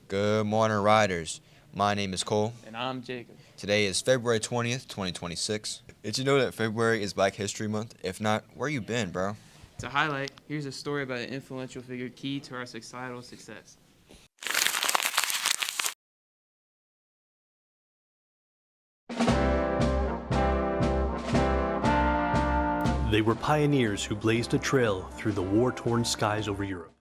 Good morning, Riders. My name is Cole. And I'm Jacob. Today is February 20th, 2026. Did you know that February is Black History Month? If not, where you been, bro? To highlight, here's a story about an influential figure key to our societal success. They were pioneers who blazed a trail through the war-torn skies over Europe.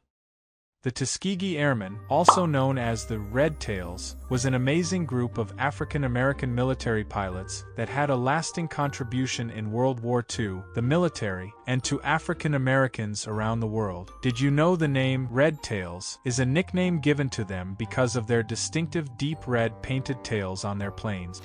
The Tuskegee Airmen, also known as the Red Tails, was an amazing group of African-American military pilots that had a lasting contribution in World War II, the military, and to African Americans around the world. Did you know the name Red Tails is a nickname given to them because of their distinctive deep red painted tails on their planes?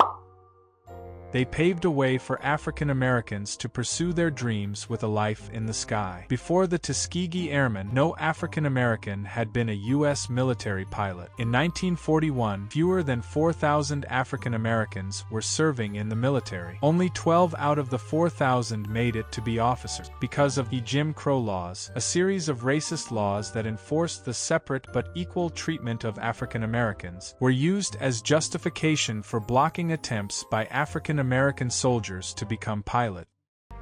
They paved a way for African Americans to pursue their dreams with a life in the sky. Before the Tuskegee Airmen, no African American had been a U.S. military pilot. In 1941, fewer than 4,000 African Americans were serving in the military. Only 12 out of the 4,000 made it to be officers. Because of the Jim Crow laws, a series of racist laws that enforced the separate but equal treatment of African Americans, were used as justification for blocking attempts by African American soldiers to become pilot.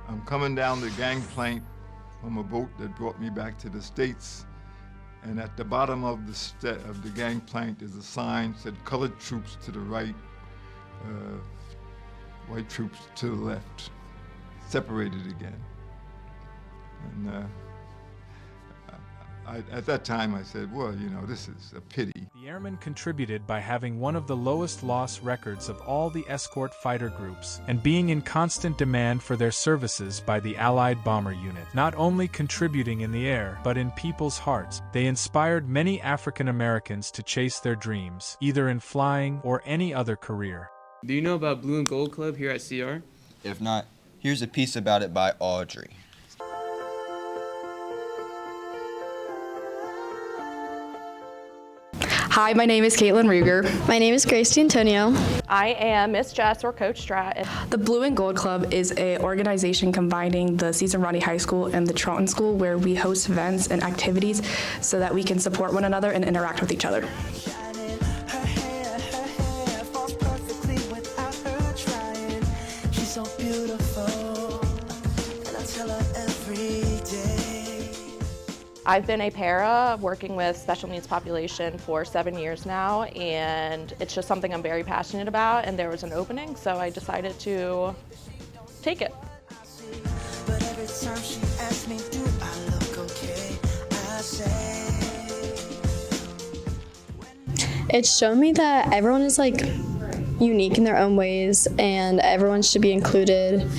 I'm coming down the gangplank from a boat that brought me back to the States, and at the bottom of the gangplank is a sign that said colored troops to the right, white troops to the left, separated again. And at that time I said, well, you know, this is a pity. The airmen contributed by having one of the lowest loss records of all the escort fighter groups and being in constant demand for their services by the Allied bomber unit. Not only contributing in the air, but in people's hearts, they inspired many African Americans to chase their dreams, either in flying or any other career. Do you know about Blue and Gold Club here at CR? If not, here's a piece about it by Audrey. Hi, my name is Caitlin Ruger. My name is Grace D'Antonio. I am Miss Jess or Coach Strat. The Blue and Gold Club is an organization combining the Cesar Ronde High School and the Troughton School, where we host events and activities so that we can support one another and interact with each other. I've been a para working with special needs population for 7 years now, and it's just something I'm very passionate about, and there was an opening, so I decided to take it. It's shown me that everyone is unique in their own ways and everyone should be included.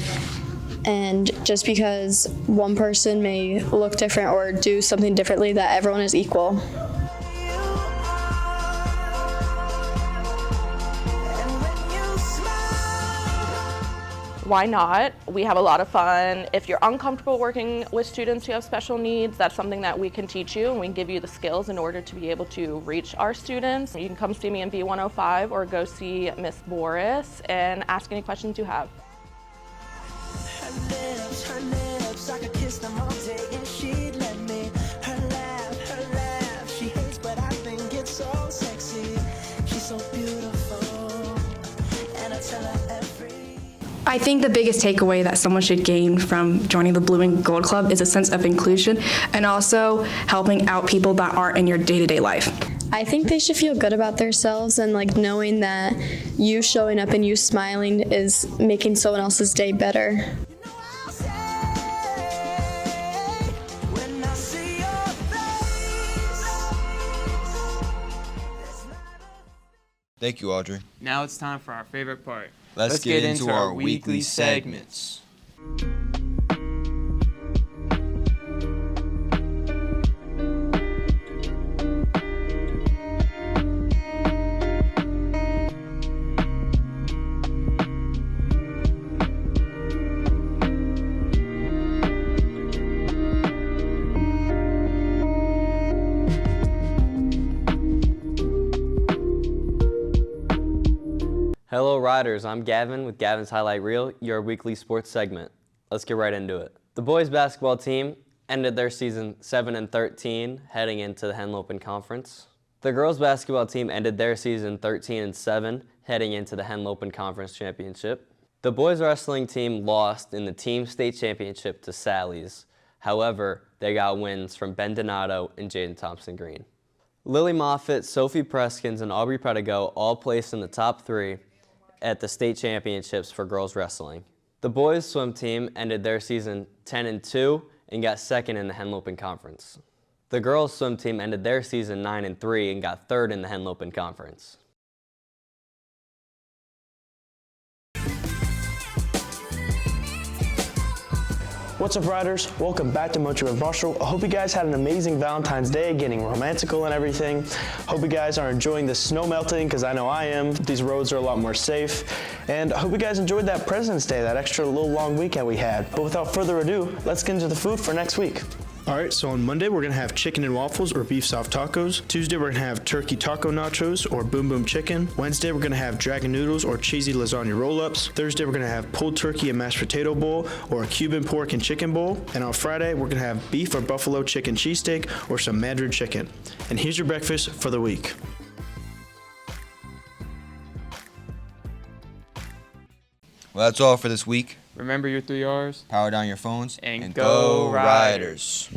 And just because one person may look different or do something differently, that everyone is equal. Why not? We have a lot of fun. If you're uncomfortable working with students who have special needs, that's something that we can teach you, and we can give you the skills in order to be able to reach our students. You can come see me in B105 or go see Miss Boris and ask any questions you have. Her lips, I could kiss them all day and she'd let me. Her laugh, she hates but I think it's so sexy. She's so beautiful, and I tell her every... I think the biggest takeaway that someone should gain from joining the Blue and Gold Club is a sense of inclusion and also helping out people that aren't in your day-to-day life. I think they should feel good about themselves and knowing that you showing up and you smiling is making someone else's day better. Thank you, Audrey. Now it's time for our favorite part. Let's get into our weekly segments. Hello Riders, I'm Gavin with Gavin's Highlight Reel, your weekly sports segment. Let's get right into it. The boys basketball team ended their season 7-13, heading into the Henlopen Conference. The girls basketball team ended their season 13-7, heading into the Henlopen Conference Championship. The boys wrestling team lost in the team state championship to Sally's. However, they got wins from Ben Donato and Jaden Thompson-Green. Lily Moffitt, Sophie Preskins, and Aubrey Predigo all placed in the top 3 at the state championships for girls wrestling. The boys swim team ended their season 10-2 and got 2nd in the Henlopen Conference. The girls swim team ended their season 9-3 and got 3rd in the Henlopen Conference. What's up, riders? Welcome back to Mochi with Marshall. I hope you guys had an amazing Valentine's Day, getting romantical and everything. Hope you guys are enjoying the snow melting, because I know I am. These roads are a lot more safe. And I hope you guys enjoyed that President's Day, that extra little long weekend we had. But without further ado, let's get into the food for next week. Alright, so on Monday we're going to have chicken and waffles or beef soft tacos. Tuesday we're going to have turkey taco nachos or boom boom chicken. Wednesday we're going to have dragon noodles or cheesy lasagna roll-ups. Thursday we're going to have pulled turkey and mashed potato bowl or a Cuban pork and chicken bowl. And on Friday we're going to have beef or buffalo chicken cheesesteak or some Mandarin chicken. And here's your breakfast for the week. Well, that's all for this week. Remember your 3 R's. Power down your phones And go Riders.